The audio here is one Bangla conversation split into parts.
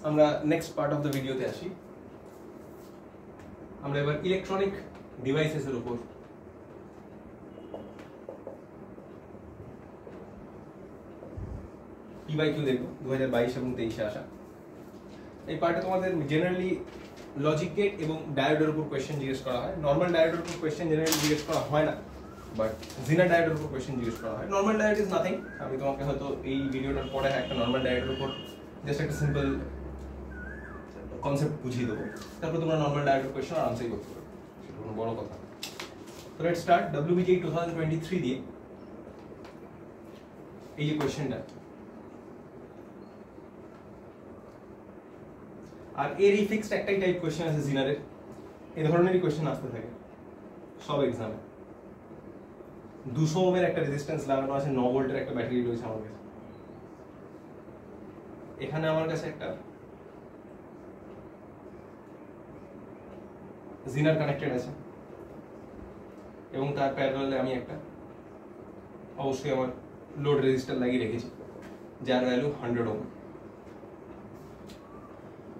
আমরা নেক্সট পার্ট অফ দ্য ভিডিওতে আসি। আমরা এবার ইলেকট্রনিক ডিভাইসেসের উপর PYQ দেখবো 2022 এবং 23-এ আসা। এই পার্টে তোমাদের জেনারেলি লজিক গেট এবং ডায়োডের উপর কোয়েশ্চেন জিজ্ঞেস করা হয়। নর্মাল ডায়োডের উপর কোয়েশ্চেন জেনারেলি জিজ্ঞেস করা হয় না, বাট জিনার ডায়োডের উপর কোয়েশ্চেন জিজ্ঞেস করা হয়। নর্মাল ডায়োড ইজ নাথিং, আমি তোমাকে হয়তো এই ভিডিওটার পরে একটা নর্মাল ডায়োডের উপর জাস্ট একটা সিম্পল কনসেপ্ট বুঝিয়ে দেবো, তারপর তোমরা নর্মাল ডায়োডের কোয়েশ্চেন আনসারই করতে পারবে, সেটা কোনো বড় কথা না। তো লেটস স্টার্ট WBGE 2023 দিয়ে। এই যে কোয়েশ্চেনটা, আর এর এই ফিক্সড একটাই টাইপ কোয়েশ্চেন আছে জিনারের, এই ধরনেরই কোয়েশ্চেন আসতে থাকে সব এক্সামে। 200 ওহমের একটা রেজিস্ট্যান্স লাগানো আছে, 9 ভোল্টের একটা ব্যাটারি রয়েছে আমার কাছে। এখানে আমার কাছে একটা জিনার কানেক্টেড আছে এবং তার প্যারালালে আমি একটা অবশ্যই আমার লোড রেজিস্টার লাগিয়ে রেখেছি যার ভ্যালু 100 ওহম।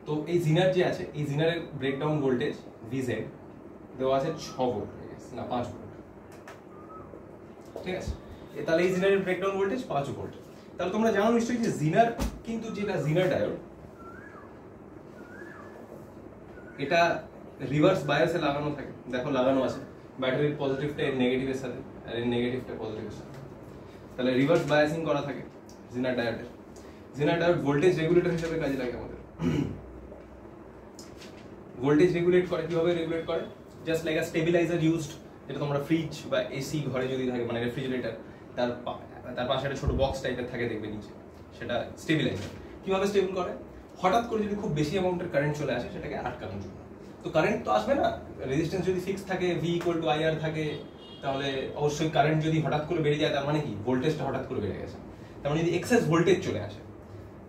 তো এই জিনার যে আছে, এই জিনারের ব্রেকডাউন ভোল্টেজ VZ দেওয়া আছে 6 ভোল্ট, না 5 ভোল্ট, ঠিক আছে। তাহলে এই জিনারের ব্রেকডাউন ভোল্টেজ 5 ভোল্ট। তাহলে তোমরা জানো নিশ্চয়ই যে জিনার, কিন্তু যেটা জিনার ডায়োড, এটা রিভার্স বায়াসে লাগানো থাকে। দেখো লাগানো আছে, ব্যাটারির পজিটিভটা এর নেগেটিভের সাথে আর এর নেগেটিভটা পজিটিভের সাথে, তাহলে রিভার্স বায়াসিং করা থাকে জিনার ডায়োডের। জিনার ডায়োড ভোল্টেজ রেগুলেটর হিসেবে কাজে লাগে আমাদের। ভোল্টেজ রেগুলেট করে, কিভাবে রেগুলেট করে? জাস্ট লাইক আ স্টেবিলাইজার ইউজড, যেটা তোমরা ফ্রিজ বা এসি ঘরে যদি থাকে, মানে রেফ্রিজারেটর, তার পাশে একটা ছোট বক্স টাইপের থাকে দেখবে নিচে, সেটা স্টেবিলাইজার। কিভাবে স্টেবল করে? হঠাৎ করে যদি খুব বেশি অ্যামাউন্টের কারেন্ট চলে আসে, সেটাকে আটকানোর জন্য। তো কারেন্ট তো আসবে না, রেজিস্ট্যান্স যদি ফিক্স থাকে, V=IR থাকে, তাহলে অবশ্যই কারেন্ট যদি হঠাৎ করে বেড়ে যায়, তার মানে কি ভোল্টেজটা হঠাৎ করে বেড়ে গেছে। তার মানে যদি এক্সেস ভোল্টেজ চলে আসে,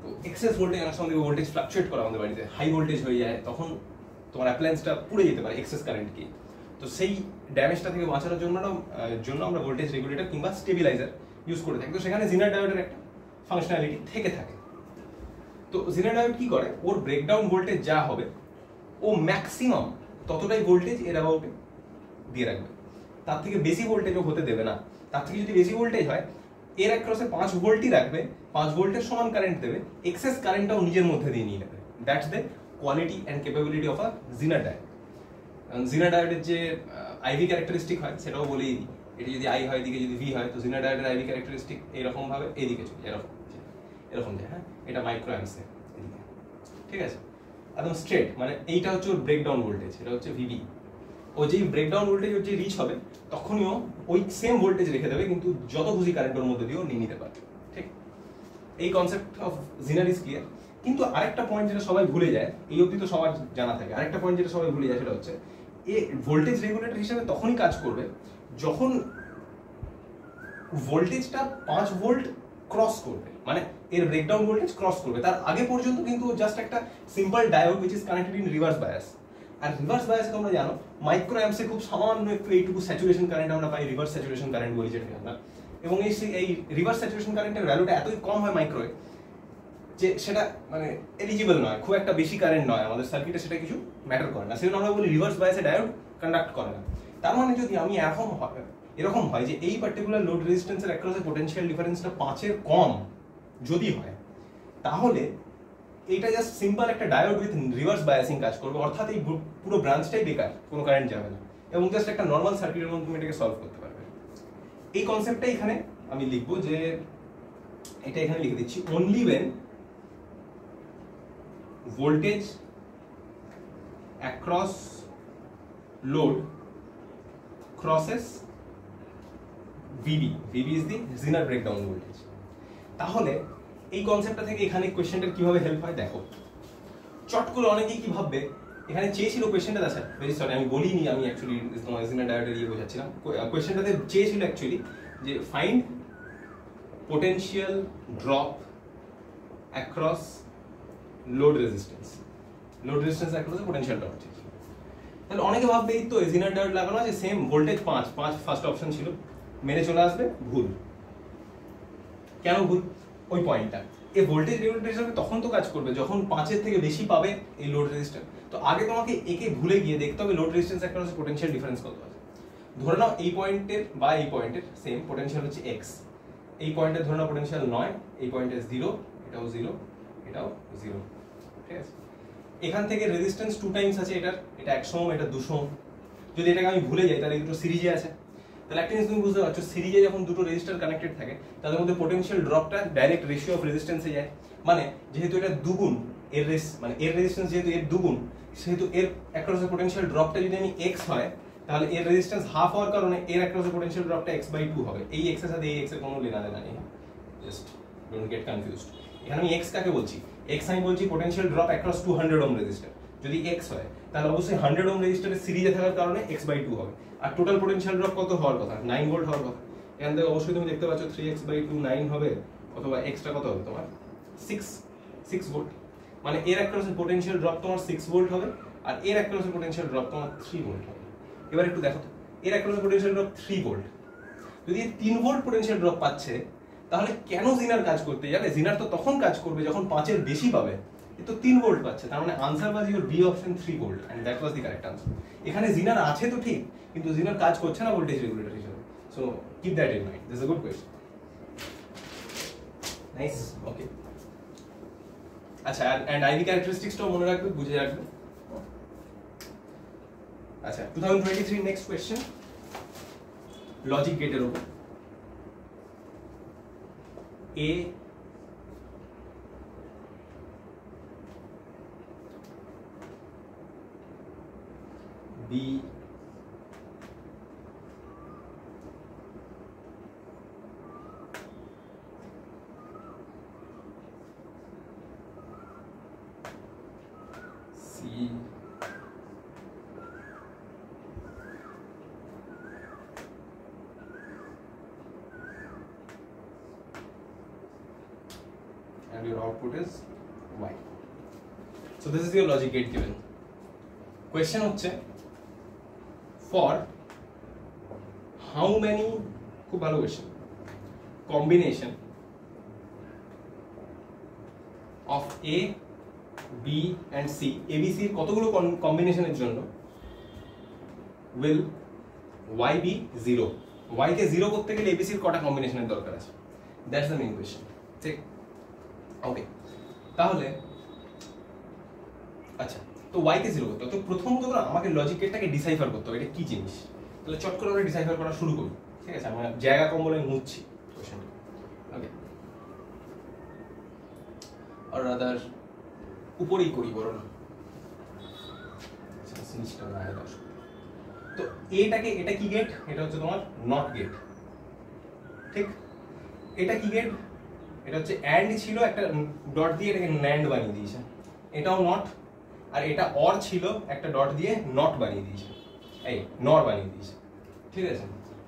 তো এক্সেস ভোল্টেজ অনেক সময় ভোল্টেজ ফ্লাকচুয়েট করে আমাদের বাড়িতে, হাই ভোল্টেজ হয়ে যায়, তখন তোমার অ্যাপ্লায়েন্সটা পুড়ে যেতে পারে এক্সেস কারেন্টকে। তো সেই ড্যামেজটা থেকে বাঁচানোর জন্য আমরা ভোল্টেজ রেগুলেটর কিংবা স্টেবিলাইজার ইউজ করে থাকি। তো সেখানে জিনার ডায়োডের একটা ফাংশনালিটি থেকে থাকে। তো জিনার ডায়োড কি করে? ওর ব্রেকডাউন ভোল্টেজ যা হবে, ও ম্যাক্সিমাম ততটাই ভোল্টেজ এর অ্যাবাউটে দিয়ে রাখবে, তার থেকে বেশি ভোল্টেজও হতে দেবে না। তার থেকে যদি বেশি ভোল্টেজ হয়, এর অ্যাক্রসে 5 ভোল্টই রাখবে, 5 ভোল্টের সমান কারেন্ট দেবে, এক্সেস কারেন্টটাও নিজের মধ্যে দিয়ে নিয়ে নেবে। That's the quality and capability of a জিনার ডায়োড। জিনার ডায়োডের যে IV ক্যারেক্টারিস্টিক হয় সেটাও বলেই দিই। এটি যদি I হয়, এদিকে যদি V হয়, তো জিনার ডায়োডের IV ক্যারেক্টারিস্টিক এরকম ভাবে এদিকে চলে, এরকম যায়। হ্যাঁ, এটা মাইক্রো অ্যাম্পসে এদিকে, ঠিক আছে, একদম স্ট্রেট। মানে এইটা হচ্ছে ওর ব্রেকডাউন ভোল্টেজ, এটা হচ্ছে VB। ও যেই ব্রেকডাউন ভোল্টেজ ওর যে রিচ হবে, তখনই ও ওই সেম ভোল্টেজ রেখে দেবে, কিন্তু যত খুশি কারেন্টের মধ্যে দিয়েও নিয়ে নিতে পারবে। ঠিক, এই কনসেপ্ট অফ জিনার ইজ ক্লিয়ার। কিন্তু আরেকটা পয়েন্ট যেটা সবাই ভুলে যায়, এই অবধি তো সবার জানা থাকে, আরেকটা পয়েন্ট যেটা সবাই ভুলে যায়, সেটা হচ্ছে এ ভোল্টেজ রেগুলেটর হিসেবে তখনই কাজ করবে যখন ভোল্টেজটা 5 ভোল্ট ক্রস করবে, মানে এর ব্রেকডাউন ভোল্টেজ ক্রস করবে। তার আগে পর্যন্ত কিন্তু জাস্ট একটা simple diode which is connected in reverse bias. আর রিভার্স বায়াসে তোমরা জানো মাইক্রো অ্যাম্পসে খুব সামান্য একটু এইটুকু স্যাচুরেশন কারেন্ট আমরা পাই, রিভার্স স্যাচুরেশন কারেন্ট বলি যেটাকে আমরা। এবং এই রিভার্স স্যাচুরেশন কারেন্টের ভ্যালুটা এতই কম হয় মাইক্রোয়ে, যে সেটা মানে এলিজিবল নয়, খুব একটা বেশি কারেন্ট নয় আমাদের সার্কিটে, সেটা কিছু ম্যাটার করে না। সেজন্য আমরা বলি রিভার্স বায়াসে ডায়োড কন্ডাক্ট করে না। তার মানে যদি আমি এরকম হয় যে এই পার্টিকুলার লোড রেজিস্ট্যান্সের অ্যাক্রসে পোটেনশিয়াল ডিফারেন্সটা 5-এর কম যদি হয়, তাহলে এইটা জাস্ট সিম্পল একটা ডায়োড উইথ রিভার্স বায়াসিং কাজ করবে, অর্থাৎ এই পুরো ব্রাঞ্চটাই বেকার, কোনো কারেন্ট যাবে না, এবং জাস্ট একটা নর্মাল সার্কিটের মধ্যে তুমি এটাকে সলভ করতে পারবে। এই কনসেপ্টটা এখানে আমি লিখবো, যে এটা এখানে লিখে দিচ্ছি, only when voltage across load crosses VB is the Zener breakdown voltage। তাহলে এই কনসেপ্টটা থেকে এখানে কোশ্চেনটার কিভাবে হেল্প হয় দেখো। চট করে অনেকেই কি ভাববে, এখানে চেয়েছিল কোশ্চেনটা, আচ্ছা ভেরি সরি আমি বলিনি, আমি অ্যাকচুয়ালি তোমার জিনার ডায়োডের ইয়ে বোঝাচ্ছিলাম। কোশ্চেনটাতে চেয়েছিল অ্যাকচুয়ালি যে find potential drop across load resistance across potential drop. তাহলে অনেকে ভাববে এই তো জিনার ডায়োড লাগানো আছে, সেম ভোল্টেজ 5 ফার্স্ট অপশন ছিল, মেনে চলে আসবে। ভুল। কেন ভুল? ওই পয়েন্টটা এই ভোল্টেজ রেগুলেটর হিসেবে তখন তো কাজ করবে যখন 5 এর থেকে বেশি পাবে এই লোড রেজিস্ট্যান্স। তো আগে তোমাকে একে ভুলে গিয়ে দেখতে হবে লোড রেজিস্ট্যান্স একটা হচ্ছে পোটেনশিয়াল ডিফারেন্স কত আছে। ধরে নাও এই পয়েন্টের বা এই পয়েন্টের সেম পোটেনশিয়াল হচ্ছে x, এই পয়েন্টের ধরে নাও পোটেনশিয়াল 9, এই পয়েন্টে 0, এটাও 0, এটাও 0, ঠিক আছে। এখান থেকে রেজিস্ট্যান্স 2 টাইমস আছে এটার, এটা 100 ওহম, এটা 200 ওহম। যদি এটাকে আমি ভুলে যাই তাহলে এই দুটো সিরিজে আছে। তাহলে একটা জিনিস তুমি বুঝতে পারছো, সিরিজে যখন দুটো রেজিস্টার কানেক্টেড থাকে তাদের মধ্যে পোটেনশিয়াল ড্রপটা ডাইরেক্ট রেশিও অফ রেজিস্ট্যান্সে যায়। মানে যেহেতু এটা দুগুণ এর মানে এর রেজিস্ট্যান্স যেহেতু এর দুগুণ, সেহেতু এর অ্যাক্রস পোটেনশিয়াল ড্রপটা যদি আমি x হয় তাহলে এর রেজিস্ট্যান্স হাফ হওয়ার কারণে এর অ্যাক্রস পোটেনশিয়াল ড্রপটা x/2 হবে। এই x এর সাথে এই x এর কোনো লেনাদেনা নেই, জাস্ট ডোন্ট গেট কনফিউজড। এখানে আমি x কাকে বলছি, x আমি বলছি potential drop across 200 ohm register. যদি x হয় তাহলে অবশ্যই 100 ওহম রেজিস্টারের সিরিজে থাকার কারণে x/2 হবে। আর টোটাল পোটেনশিয়াল ড্রপ কত হওয়ার কথা, 9 ভোল্ট হওয়ার কথা। এখান থেকে অবশ্যই তুমি দেখতে পাচ্ছ 3x/2 9 হবে, অথবা এক্সট্রা কত হবে তোমার 6 ভোল্ট। মানে এর অ্যাক্রসের পোটেনশিয়াল ড্রপ তোমার 6 ভোল্ট হবে, আর এর অ্যাক্রসের পোটেনশিয়াল ড্রপ তোমার 3 ভোল্ট হবে। এবার একটু দেখো তো, এর অ্যাক্রসের পোটেনশিয়াল ড্রপ 3 ভোল্ট, যদি 3 ভোল্ট পোটেনশিয়াল ড্রপ পাচ্ছে তাহলে কেন জিনার কাজ করতে যাবে? জিনার তো তখন কাজ করবে যখন 5 এর বেশি পাবে। এ তো 3 ভোল্ট পাচ্ছে, তার মানে answer was your B option 3 volt, and that was the correct answer. এখানে জিনার আছে তো ঠিক, কিন্তু জিনার কাজ করছে না ভোল্টেজ রেগুলেটর হিসেবে। So keep that in mind, this is a good question. Nice, okay. আচ্ছা, এন্ড আইভি ক্যারেক্টারিস্টিক্সটাও মনে রাখবে, বুঝে রাখবে। আচ্ছা, 2023 নেক্সট কোয়েশ্চেন লজিক গেটের উপর। A B C and your output is y. So this is your logic gate given. Question হচ্ছে for how many, খুব ভালো question, combination of A, B and C, ABC এর কতগুলো কম্বিনেশনের জন্য will y be 0? y কে 0 করতে গেলে ABC এর কটা কম্বিনেশনের দরকার আছে? That's the main question. ঠিক, ওকে। তাহলে আচ্ছা, তো y কে 0 করতে হবে, তো প্রথমত আমাকে লজিক গেটটাকে ডিসাইফার করতে হবে এটা কি জিনিস। তাহলে চট করে আমরা ডিসাইফার করা শুরু করি, ঠিক আছে? আমরা জায়গা কম বলে মুছছি কোশ্চেনটা, ওকে। আর রাদার উপরেই করি বড় না, আচ্ছা সিরিজটা না হয় দশ। তো এটাকে, এটা কি গেট? এটা হচ্ছে তোমার নট গেট, ঠিক। এটা কি গেট? এটা হচ্ছে অ্যান্ড ছিল, একটা ডট দিয়ে এটাকে ন্যান্ড বানিয়ে দিয়েছে। এটাও নট, আর এটা অর ছিল, একটা ডট দিয়ে নট বানিয়ে দিয়েছে, এই নর বানিয়ে দিয়েছে, ঠিক আছে?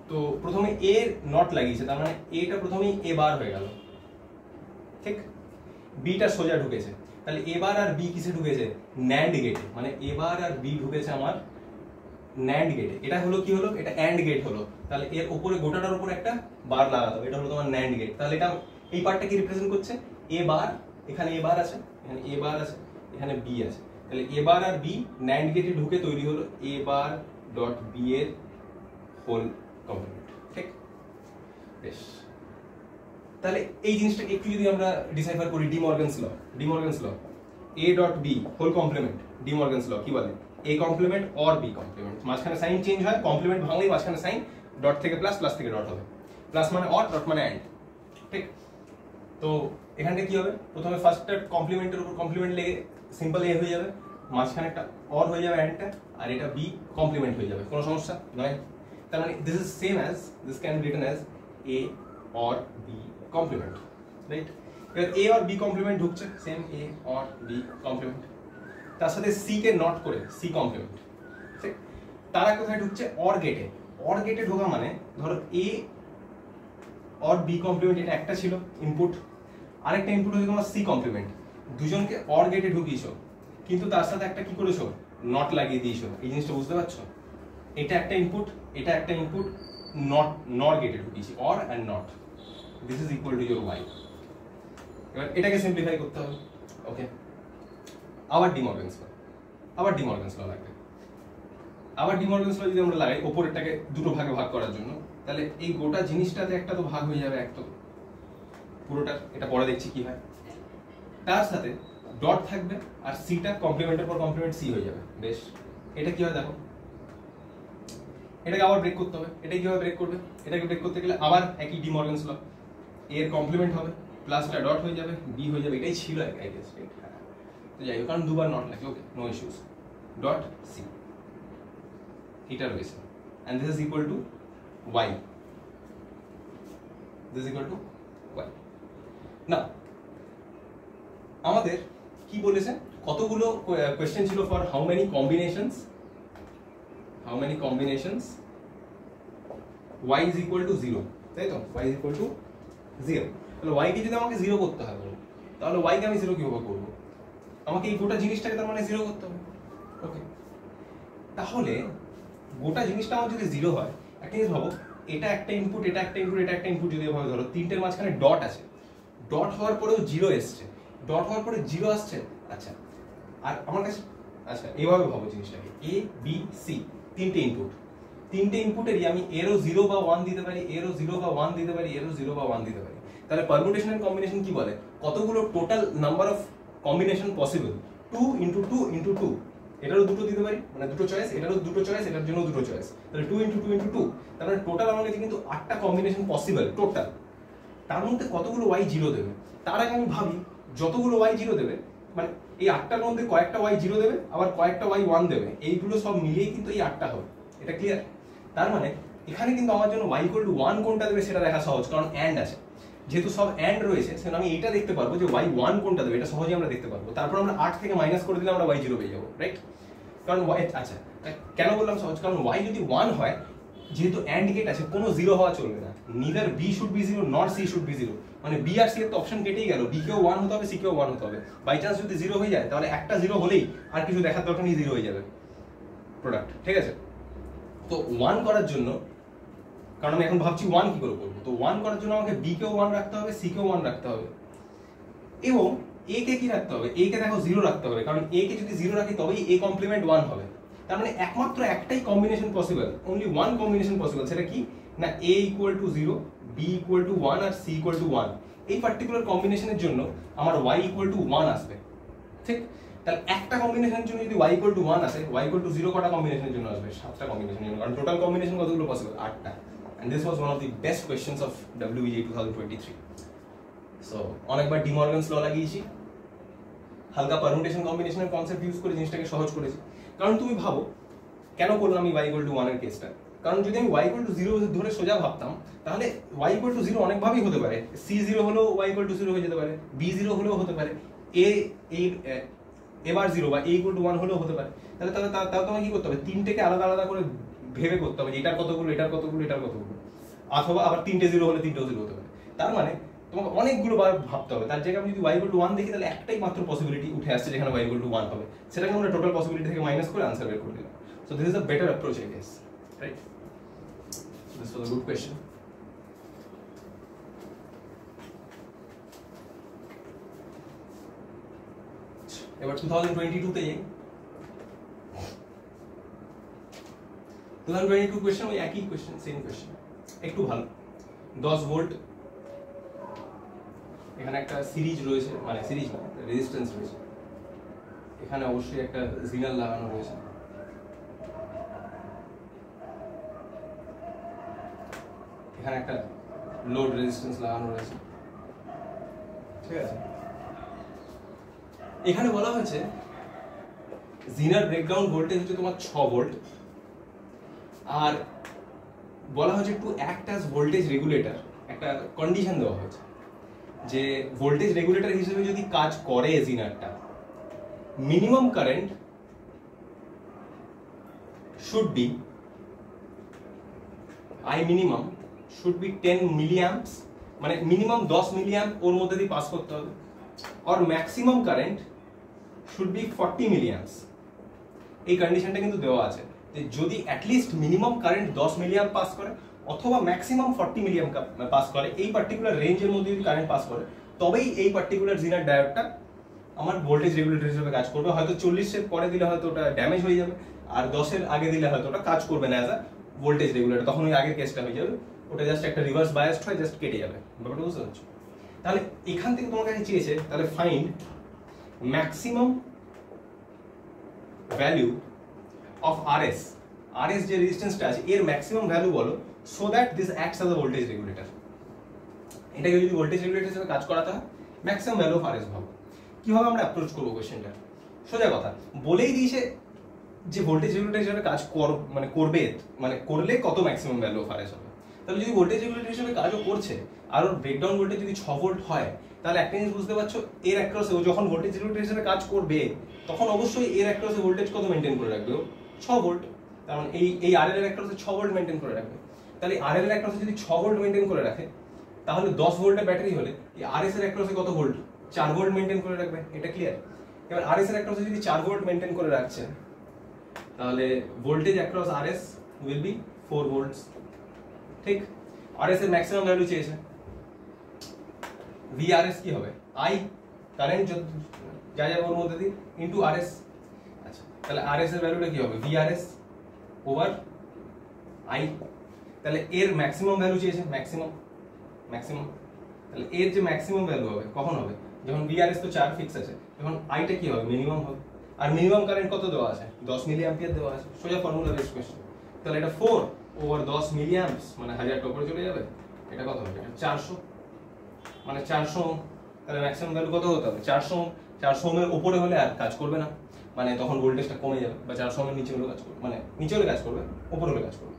তো প্রথমে এ নট লাগিয়েছে, তার মানে এটা প্রথমেই এ বার হয়ে গেল, ঠিক। বিটা সোজা ঢুকেছে, তাহলে এবার আর বি কিসে ঢুকেছে? ন্যান্ড গেটে। মানে এবার আর বি ঢুকেছে আমার ন্যান্ড গেটে। এটা হলো কি হলো? এটা অ্যান্ড গেট হলো। তাহলে এর উপরে, গোটাটার উপরে একটা বার লাগাতে হবে, এটা হলো তোমার ন্যান্ড গেট। তাহলে এটা এই পার্টটা কি রিপ্রেজেন্ট করছে? এ বার, এখানে এ বার আছে, এখানে এ বার আছে, এখানে বি আছে। তাহলে এ বার আর বি ন্যান্ড গেটে ঢুকে তৈরি হলো এ বার ডট বি এর হোল কমপ্লিমেন্ট, ঠিক। বেশ, তাহলে এই জিনিসটা একটু যদি আমরা ডিসাইফার করি, De Morgan's law, A dot B whole complement, De Morgan's law কি বলে? A complement or B complement, মাঝখানে সাইন চেঞ্জ হয়, কমপ্লিমেন্ট ভাঙলেই মাঝখানে সাইন, ডট থেকে প্লাস, প্লাস থেকে ডট হবে। প্লাস মানে অর, ডট মানে অ্যান্ড, ঠিক। তো এখানটা কি হবে? প্রথমে ফার্স্টটা কমপ্লিমেন্টের উপর কমপ্লিমেন্ট লেগে সিম্পল এ হয়ে যাবে, মাঝখানে একটা অর হয়ে যাবে অ্যান্ডটা, আর এটা বি কমপ্লিমেন্ট হয়ে যাবে, কোনো সমস্যা নয়। তার মানে this is same as, this can be written as A or B complement, right? এবার এ অর বি কমপ্লিমেন্ট ঢুকছে, same A or B complement, তার সাথে সি কে নট করে সি কমপ্লিমেন্ট, ঠিক। তারা কোথায় ঢুকছে? অর গেটে। অর গেটে ঢোকা মানে ধরো এ অর বি কমপ্লিমেন্ট, এটা একটা ছিল ইনপুট, আরেকটা ইনপুট হচ্ছে তোমার সি কমপ্লিমেন্ট। দুজনকে অর গেটে ঢুকিয়েছো, কিন্তু তার সাথে একটা কি করেছো? নট লাগিয়ে দিয়েছো। এই জিনিসটা বুঝতে পারছো? এটা একটা ইনপুট, এটা একটা ইনপুট, নট নর গেটে ঢুকিয়েছি, or and not. This is equal to your Y. এবার এটাকে সিম্পলিফাই করতে হবে। ওকে, আবার ডিমর্গানস ল লাগবে। আবার ডিমর্গানস ল যদি আমরা লাগাই ওপরেরটাকে দুটো ভাগে ভাগ করার জন্য, তাহলে এই গোটা জিনিসটাতে একটা তো ভাগ হয়ে যাবে, এক তো পুরোটা, এটা পরে দেখছি কি হয়। তার সাথে ডট থাকবে আর সিটা কমপ্লিমেন্টের পর কমপ্লিমেন্ট সি হয়ে যাবে। বেশ, এটা কি হয় দেখো, এটাকে আবার ব্রেক করতে হবে। এটা কিভাবে ব্রেক করবে? এটাকে ব্রেক করতে গেলে আবার একই ডিমর্গানস ল, এর কমপ্লিমেন্ট হবে, প্লাসটা ডট হয়ে যাবে, বি হয়ে যাবে। এটাই ছিল আই গেস। তো যাই হোক, কারণ দুবার নট লাগে। ওকে, নো ইস্যুস। ডট সি, এটা রয়েছে, and this is equal to y. This is equal to y. Now, আমাদের কি বলেছে, কতগুলো কোয়েশ্চেন ছিল for how many combinations y is equal to 0, তাই তো? y is equal to 0। তাহলে y কে যদি আমাকে 0 করতে হয়, তাহলে y কে আমি 0 কিভাবে করব? আমাকে এই গোটা জিনিসটাকে তার মানে 0 করতে হবে। ওকে, তাহলে গোটা জিনিসটা আমার যদি 0 হয়, একটা জিনিস ভাবো, এটা একটা ইনপুট, এটা একটা ইনপুট, এটা একটা ইনপুট, যদি এভাবে ধরো তিনটের মাঝখানে ডট আছে, ডট হওয়ার পরেও 0 এসছে, ডট হওয়ার পরে 0 আসছে। আচ্ছা, আর আমার কাছে, আচ্ছা এইভাবে ভাবো জিনিসটাকে, এ বি সি তিনটে ইনপুটেরই আমি এরও 0 বা 1 দিতে পারি, এরও 0 বা 1 দিতে পারি, এরও 0 বা 1 দিতে পারি। তাহলে পারমুটেশন এন্ড কম্বিনেশন কি বলে, কতগুলো total number of combination possible, 2 into 2 into 2। এটারও দুটো দিতে পারি, মানে দুটো চয়েস, এটারও দুটো চয়েস, এটার জন্য দুটো চয়েস, তাহলে 2 ইনটু 2 ইনটু 2। তার মানে টোটাল আমার কাছে কিন্তু 8টা কম্বিনেশন পসিবল টোটাল। তার মধ্যে কতগুলো y 0 দেবে? তার আগে আমি ভাবি যতগুলো y 0 দেবে, মানে এই 8টার মধ্যে কয়েকটা y 0 দেবে, আবার কয়েকটা y 1 দেবে, এইগুলো সব মিলিয়েই কিন্তু এই 8টা হবে। এটা ক্লিয়ার? তার মানে এখানে কিন্তু আমার জন্য y equal to 1 কোনটা দেবে সেটা দেখা সহজ, কারণ and আছে। যেহেতু সব and রয়েছে, সেজন্য আমি এটা দেখতে পারবো যে y 1 কোনটা দেবে, এটা সহজেই আমরা দেখতে পারবো। তারপর আমরা 8 থেকে মাইনাস করে দিলে আমরা y 0 পেয়ে যাবো, রাইট? কারণ y, আচ্ছা কেন বললাম সহজ, কারণ y যদি 1 হয়, যেহেতু and গেট আছে, কোনো 0 হওয়া চলবে না। neither b should be 0 nor c should be 0, মানে b আর c এর তো অপশন কেটেই গেল, b কেও 1 হতে হবে, c কেও 1 হতে হবে। বাই চান্স যদি 0 হয়ে যায়, তাহলে একটা 0 হলেই আর কিছু দেখার দরকার নেই, 0 হয়ে যাবে প্রোডাক্ট, ঠিক আছে? তো 1 করার জন্য, কারণ আমি এখন ভাবছি 1 কি করে করবো, তো 1 করার জন্য আমাকে b কেও 1 রাখতে হবে, c কেও 1 রাখতে হবে, এবং a কে কি রাখতে হবে, a কে দেখো 0 রাখতে হবে, কারণ a কে যদি 0 রাখি তবেই a কমপ্লিমেন্ট 1 হবে। তার মানে একমাত্র একটাই combination possible, only one combination possible. সেটা কি না, a equal to 0, b equal to 1 আর c ইকুয়াল টু 1। এই পার্টিকুলার কম্বিনেশনের জন্য আমার y ইকুয়াল টু 1 আসবে, ঠিক? তাহলে একটা কম্বিনেশনের জন্য যদি y ইকুয়াল টু 1 আসে, y ইকুয়াল টু 0 কটা কম্বিনেশনের জন্য আসবে? 7টা কম্বিনেশনের জন্য, কারণ টোটাল কম্বিনেশন কতগুলো possible? 8টা। and this was one of the best questions of WEJ 2023. so অনেকবার ডি মর্গানস ল লাগিয়েছি, হালকা পারমুটেশন কম্বিনেশনের কনসেপ্ট ইউজ করে জিনিসটাকে সহজ করেছি। কারণ তুমি ভাবো কেন করলাম আমি y ইকুয়াল টু 1 এর কেসটা, কারণ যদি আমি y ইকুয়াল টু 0 ধরে সোজা ভাবতাম, তাহলে y ইকুয়াল টু 0 অনেক ভাবেই হতে পারে। c 0 হলেও y ইকুয়াল টু 0 হয়ে যেতে পারে, b 0 হলেও হতে পারে, a বার 0 বা a ইকুয়াল টু 1 হলেও হতে পারে। তাহলে তোমাকে কি করতে হবে, তিনটেকে আলাদা আলাদা করে ভেবে করতে হবে, এটার কতগুলো, এটার কতগুলো, এটার কতগুলো, অথবা আবার তিনটে 0 হলে তিনটেও 0 হতে পারে। তার মানে তোমাকে অনেকগুলো বার ভাবতে হবে। তার জায়গায় আমি যদি y ইকুয়াল টু 1 দেখি, তাহলে একটাই মাত্র পসিবিলিটি উঠে আসছে যেখানে y ইকুয়াল টু 1 হবে, সেটাকে আমরা টোটাল পসিবিলিটি থেকে মাইনাস করে আনসার বের করে দিলাম। So this is a better approach I guess, right? This was a good question. এবার 2022 তে যাই। 2022 কোয়েশ্চেন ওই একই কোয়েশ্চেন, সেম কোয়েশ্চেন, একটু ভালো। 10 ভোল্ট, এখানে একটা সিরিজ রয়েছে, মানে সিরিজ না, রেজিস্ট্যান্স রয়েছে, এখানে অবশ্যই একটা জিনাল লাগানো রয়েছে, এখানে একটা লোড রেজিস্ট্যান্স লাগানো রয়েছে, ঠিক আছে? এখানে বলা হয়েছে জিনার ব্রেকডাউন ভোল্টেজ হচ্ছে তোমার 6 ভোল্ট, আর বলা হয়েছে to act as voltage regulator. একটা কন্ডিশন দেওয়া হয়েছে যে ভোল্টেজ রেগুলেটর হিসেবে যদি কাজ করে জিনারটা, minimum current should be, I minimum should be 10 milliamps, মানে মিনিমাম 10 মিলিঅ্যাম্প ওর মধ্যে দিয়ে পাস করতে হবে, আর maximum current should B 40 milliamps. এই কন্ডিশনটা কিন্তু দেওয়া আছে যে যদি অ্যাটলিস্ট মিনিমাম কারেন্ট 10 মিলিঅ্যাম্প পাস করে অথবা ম্যাক্সিমাম 40 মিলিঅ্যাম্প পাস করে, এই পার্টিকুলার রেঞ্জের মধ্যে যদি কারেন্ট পাস করে, তবেই এই পার্টিকুলার জিনার ডায়োডটা আমার ভোল্টেজ রেগুলেটর হিসেবে কাজ করবে। হয়তো 40-এর পরে দিলে হয়তো ওটা ড্যামেজ হয়ে যাবে, আর 10-এর আগে দিলে হয়তো ওটা কাজ করবে না অ্যাজ আ ভোল্টেজ রেগুলেটর, তখন ওই আগের কেসটা হয়ে যাবে, ওটা জাস্ট একটা রিভার্স বায়াসড হয়, জাস্ট কেটে যাবে। ব্যাপারটা বুঝতে পারছো? তাহলে এখান থেকে তোমার কাছে চেয়েছে তাহলে find maximum value of RS, RS যে রেজিস্ট্যান্সটা আছে এর ম্যাক্সিমাম ভ্যালু বলো, so that this acts as a voltage regulator. এটাকে যদি ভোল্টেজ রেগুলেটর হিসেবে কাজ করাতে হয়, ম্যাক্সিমাম ভ্যালু অফ RS ভাবো। কিভাবে আমরা অ্যাপ্রোচ করবো কোয়েশ্চেনটা? সোজা কথা, বলেই দিয়েছে যে ভোল্টেজ রেগুলেটর হিসেবে কাজ করবে, মানে করলে কত ম্যাক্সিমাম ভ্যালু অফ RS হবে। তাহলে যদি ভোল্টেজ রেগুলেটর হিসেবে কাজও করছে আর ওর ব্রেকডাউন ভোল্টেজ যদি 6 ভোল্ট হয়, তাহলে একটা জিনিস বুঝতে পারছো, এর অ্যাক্রসে ও যখন ভোল্টেজ রেগুলেটর হিসেবে কাজ করবে তখন অবশ্যই এর অ্যাক্রসে ভোল্টেজ কত মেনটেন করে রাখবে? 6 ভোল্ট। কারণ এই RL এর অ্যাক্রসে 6 ভোল্ট মেনটেন করে রাখবে। তাহলে RL এর অ্যাক্রসে যদি 6 ভোল্ট মেনটেন করে রাখে, তাহলে 10 ভোল্টের ব্যাটারি হলে এই RS এর অ্যাক্রসে কত ভোল্ট? 4 ভোল্ট মেনটেন করে রাখবে। এটা ক্লিয়ার? এবার RS এর অ্যাক্রসে যদি 4 ভোল্ট মেনটেন করে রাখছে, তাহলে voltage across RS will be 4 volts. ঠিক? RS এর ম্যাক্সিমাম ভ্যালু চেয়েছে, VRS কি হবে? I কারেন্ট যা যাবে ওর মধ্যে দিয়ে ইনটু RS। আচ্ছা, তাহলে RS এর ভ্যালুটা কি হবে? VRS over I। তাহলে এর ম্যাক্সিমাম ভ্যালু চেয়েছে, ম্যাক্সিমাম। তাহলে এর যে ম্যাক্সিমাম ভ্যালু হবে কখন হবে? যখন VRS তো 4 ফিক্স আছে, তখন আইটা কি হবে? মিনিমাম হবে। আর মিনিমাম কারেন্ট কত দেওয়া আছে? 10 মিলি অ্যাম্পিয়ার দেওয়া আছে। সোজা ফর্মুলা বেস কোশ্চেন। তাহলে এটা 4 ওভার 10 মিলি অ্যাম্পস, মানে 1000 টা উপরে চলে যাবে। এটা কত হবে? এটা 400, মানে 400। তাহলে ম্যাক্সিমাম ভ্যালু কত হতে হবে? 400 ওহমের উপরে হলে আর কাজ করবে না, মানে তখন ভোল্টেজটা কমে যাবে, বা 400 ওহমের নিচে হলে কাজ করবে, মানে নিচে হলে কাজ করবে, উপরে হলে কাজ করবে।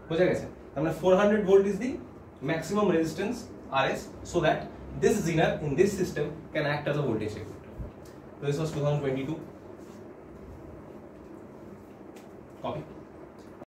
বোঝা গেছে? তার মানে 400 volt is the maximum resistance RS, so that this zener in this system can act as a voltage regulator. So this was 2022. Copy.